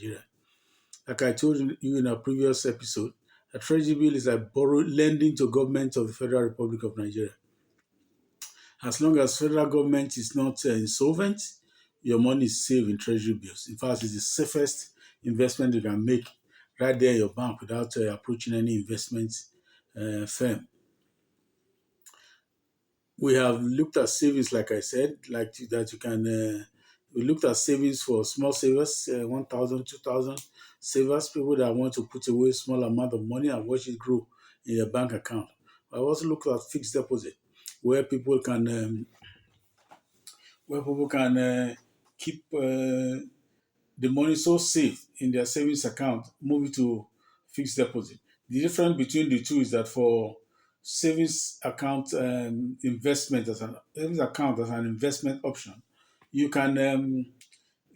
Nigeria. Like I told you in our previous episode, a treasury bill is like lending to government of the Federal Republic of Nigeria. As long as federal government is not insolvent, your money is safe in treasury bills. In fact, it's the safest investment you can make right there in your bank without approaching any investment firm. We have looked at savings, like I said, like that you can. We looked at savings for small savers, 1,000, 2,000 savers, people that want to put away small amount of money and watch it grow in their bank account. I also looked at fixed deposit, where people can keep the money so safe in their savings account, move it to fixed deposit. The difference between the two is that for savings account investment as an savings account as an investment option, you can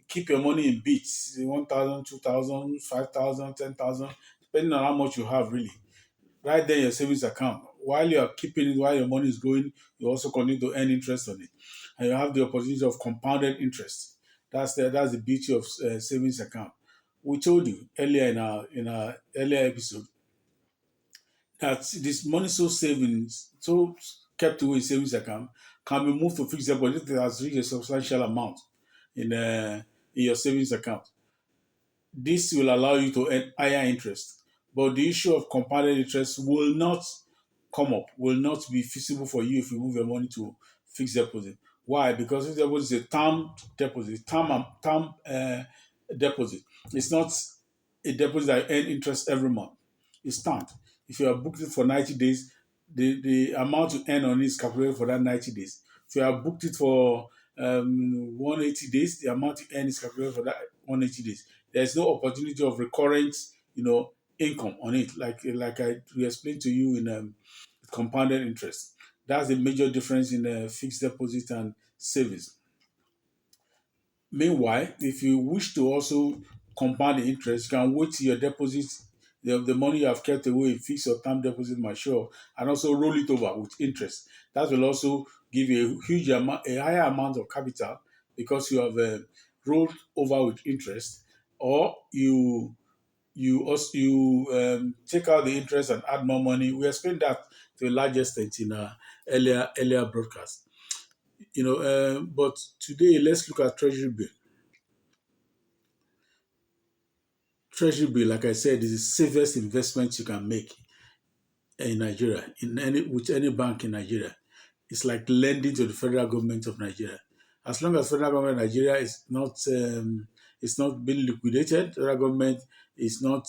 keep your money in bits, 1,000, 2,000, 5,000, 10,000, depending on how much you have really right there in your savings account. While you are keeping it, while your money is growing, you also continue to earn interest on it, and you have the opportunity of compounded interest. That's the beauty of savings account. We told you earlier in our earlier episode that this money so savings so kept away in savings account can be moved to fixed deposit that has reached a substantial amount in your savings account. This will allow you to earn higher interest. But the issue of compounded interest will not come up, will not be feasible for you if you move your money to fixed deposit. Why? Because fixed deposit is a term deposit, deposit. It's not a deposit that earn interest every month. It's termed. If you are booked it for 90 days, the amount you earn on it is calculated for that 90 days. If you have booked it for 180 days, the amount you earn is calculated for that 180 days. There's no opportunity of recurrent, income on it, like I we explained to you in compounded interest. That's the major difference in fixed deposit and savings. Meanwhile, if you wish to also compound the interest, you can wait till your deposit, the money you have kept away in fixed or term deposit mature, and also roll it over with interest. That will also give you a huge amount, a higher amount of capital because you have rolled over with interest, or you take out the interest and add more money. We explained that to a large extent in our earlier broadcast. But today let's look at treasury bill. Treasury bill, like I said, is the safest investment you can make in Nigeria, in any with any bank in Nigeria. It's like lending to the federal government of Nigeria. As long as federal government of Nigeria is not being liquidated, federal government is not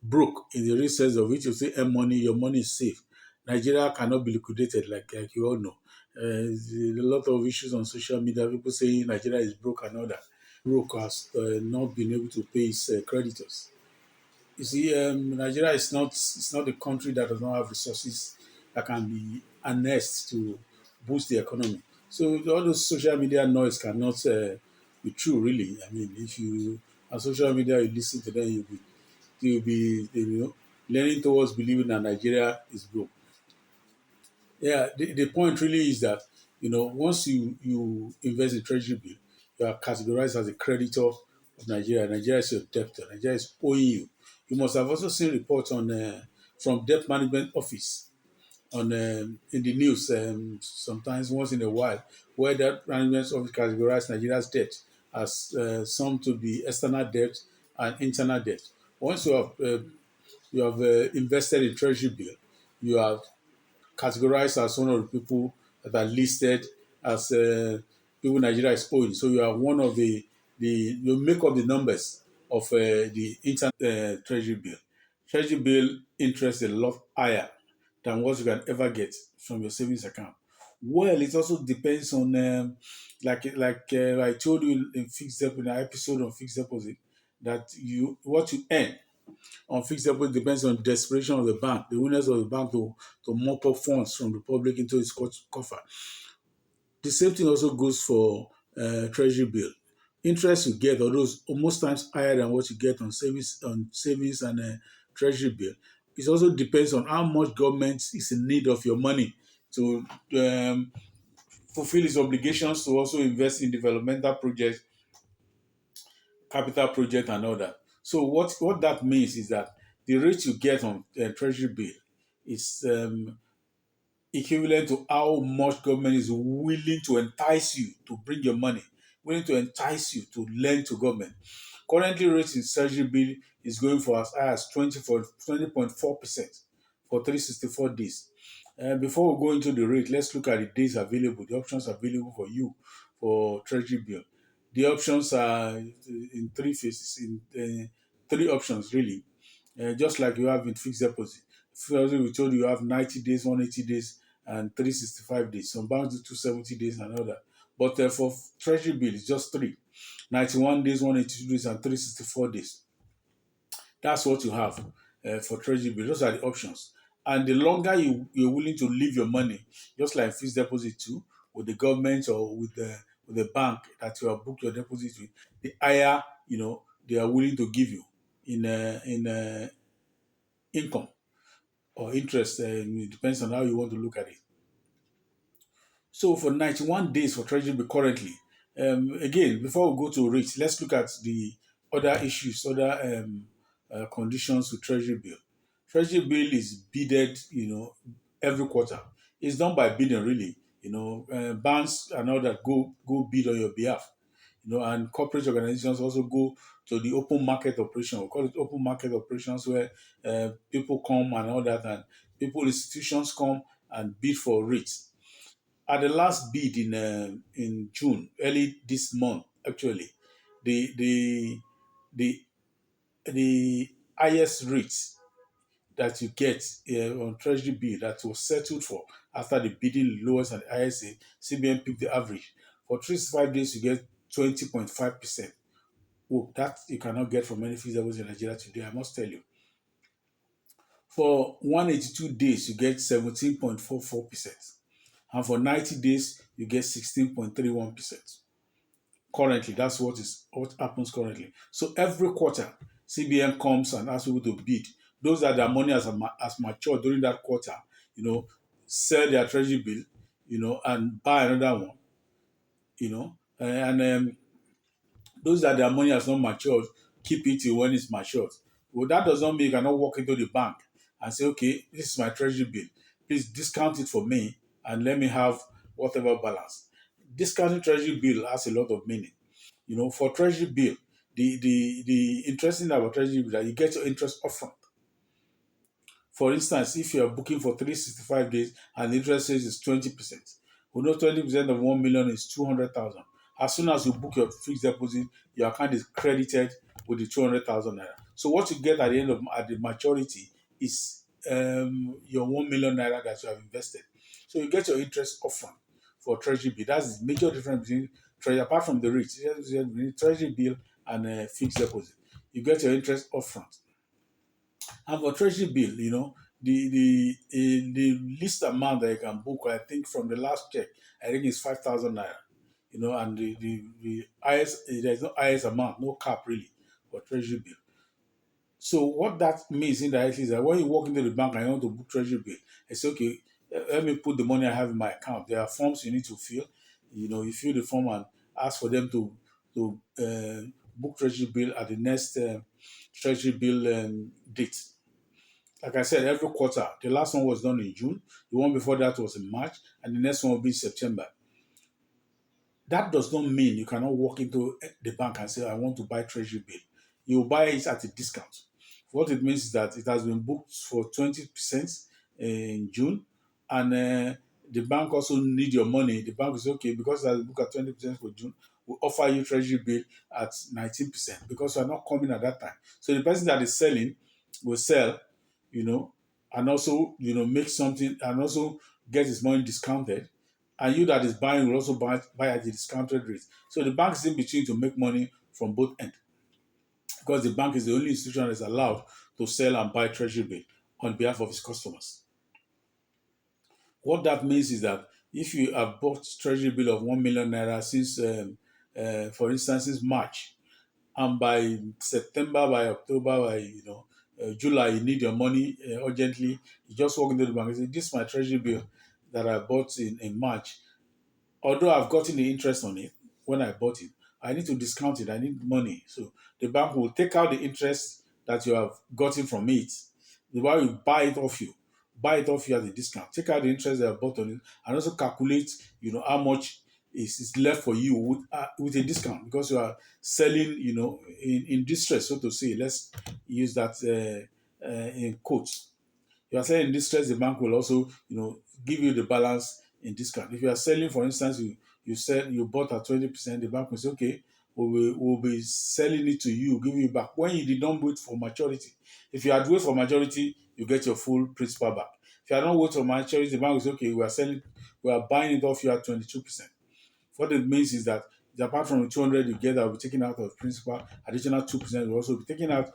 broke in the real sense of which you say earn money, your money is safe. Nigeria cannot be liquidated, like you all know. There's a lot of issues on social media. People saying Nigeria is broke and all that. Broke has not been able to pay its creditors. You see, Nigeria is not a country that does not have resources that can be harnessed to boost the economy. So all those social media noise cannot be true, really. I mean, if you on social media you listen to them, you'll be leaning towards believing that Nigeria is broke. Yeah, the point really is that once you invest in treasury bill, you are categorized as a creditor of Nigeria. Nigeria is your debtor. Nigeria is owing you. You must have also seen reports on from debt management office on in the news sometimes once in a while, where that management office categorized Nigeria's debt as some to be external debt and internal debt. Once you have invested in treasury bill, you are categorized as one of the people that are listed as people Nigeria is owing. So you are one of you make up the numbers of the internal treasury bill. Treasury bill interest is a lot higher than what you can ever get from your savings account. Well, it also depends on like I told you in fixed deposit, in our episode on fixed deposit, that you what you earn on fixed deposit depends on desperation of the bank, the willingness of the bank to mop up funds from the public into its coffer. The same thing also goes for treasury bill. Interest you get, although it's most times higher than what you get on savings and treasury bill. It also depends on how much government is in need of your money to fulfill its obligations to also invest in developmental projects capital project and all that. So what that means is that the rate you get on treasury bill is equivalent to how much government is willing to entice you to bring your money, willing to entice you to lend to government. Currently, rate in Treasury bill is going for as high as 20.4% for 364 days. Before we go into the rate, let's look at the days available, the options available for you for Treasury bill. The options are in three phases, in three options really. Just like you have in fixed deposit. First, we told you have 90 days, 180 days, and 365 days. Some banks do 270 days and all that. But for Treasury bill, it's just three: 91 days, 182 days, and 364 days. That's what you have for Treasury bill. Those are the options. And the longer you're willing to leave your money, just like fixed deposit too, with the government or with the bank that you have booked your deposit with, the higher they are willing to give you in income or interest. It depends on how you want to look at it. So for 91 days for Treasury bill currently, again, before we go to rates, let's look at the other issues, other conditions with Treasury bill. Treasury bill is bidded, every quarter. It's done by bidding, really. Banks and all that go bid on your behalf. And corporate organizations also go to the open market operation. We call it open market operations, where people come and all that, and institutions come and bid for rates. At the last bid in June, early this month, actually, the the the the highest rates that you get on Treasury bill that was settled for after the bidding lowest and highest, CBN picked the average. For 365 days, you get 20.5%. Oh, that you cannot get from any fixed deposit in Nigeria today, I must tell you. For 182 days, you get 17.44%. And for 90 days, you get 16.31%. Currently, that's what happens currently. So every quarter, CBN comes and asks people to bid. Those that their money has matured during that quarter, you know, sell their treasury bill, and buy another one, and those that their money has not matured, keep it till when it's matured. Well, that does not mean you cannot walk into the bank and say, okay, this is my treasury bill. Please discount it for me and let me have whatever balance. Discounting treasury bill has a lot of meaning. For treasury bill, the interesting thing about treasury bill is that you get your interest upfront. For instance, if you are booking for 365 days and the interest rate is 20%, we know 20% of 1 million is 200,000. As soon as you book your fixed deposit, your account is credited with the 200,000 naira. So what you get at the maturity is your 1 million naira that you have invested. So you get your interest upfront for treasury bill. That's the major difference between apart from the rate, between treasury bill and fixed deposit. You get your interest upfront. And for treasury bill, the least amount that you can book, I think from the last check, I think is 5,000 naira. And the highest, there's no highest amount, no cap really for treasury bill. So what that means indirectly is that when you walk into the bank and you want to book treasury bill, it's okay. Let me put the money I have in my account. There are forms you need to fill. You fill the form and ask for them to book treasury bill at the next treasury bill date. Like I said, every quarter. The last one was done in June. The one before that was in March, and the next one will be in September. That does not mean you cannot walk into the bank and say, I want to buy treasury bill. You buy it at a discount. What it means is that it has been booked for 20% in June, and the bank also need your money. The bank is okay because it has booked at 20% for June. We offer you treasury bill at 19% because you are not coming at that time. So the person that is selling will sell, and also, make something and also get his money discounted. And you that is buying will also buy at the discounted rate. So the bank is in between to make money from both ends because the bank is the only institution that is allowed to sell and buy treasury bill on behalf of its customers. What that means is that if you have bought treasury bill of 1 million naira since, for instance, since March, and by September, by October, by July, you need your money urgently. You just walk into the bank and say, "This is my treasury bill that I bought in March. Although I've gotten the interest on it when I bought it, I need to discount it. I need money. So the bank will take out the interest that you have gotten from it. The bank will buy it off you at a discount, take out the interest they have bought on it, and also calculate, how much is left for you with a discount because you are selling, in distress, so to say. Let's use that in quotes. You are selling in distress, the bank will also, give you the balance in discount. If you are selling, for instance, you bought at 20%, the bank will say, okay, we'll be selling it to you, give you back when you did not wait for maturity. If you had wait for maturity, you get your full principal back. If you are not wait for maturity, the bank will say, okay, we are buying it off you at 22%. What it means is that apart from the 200 you get that will be taken out of principal, additional 2% will also be taken out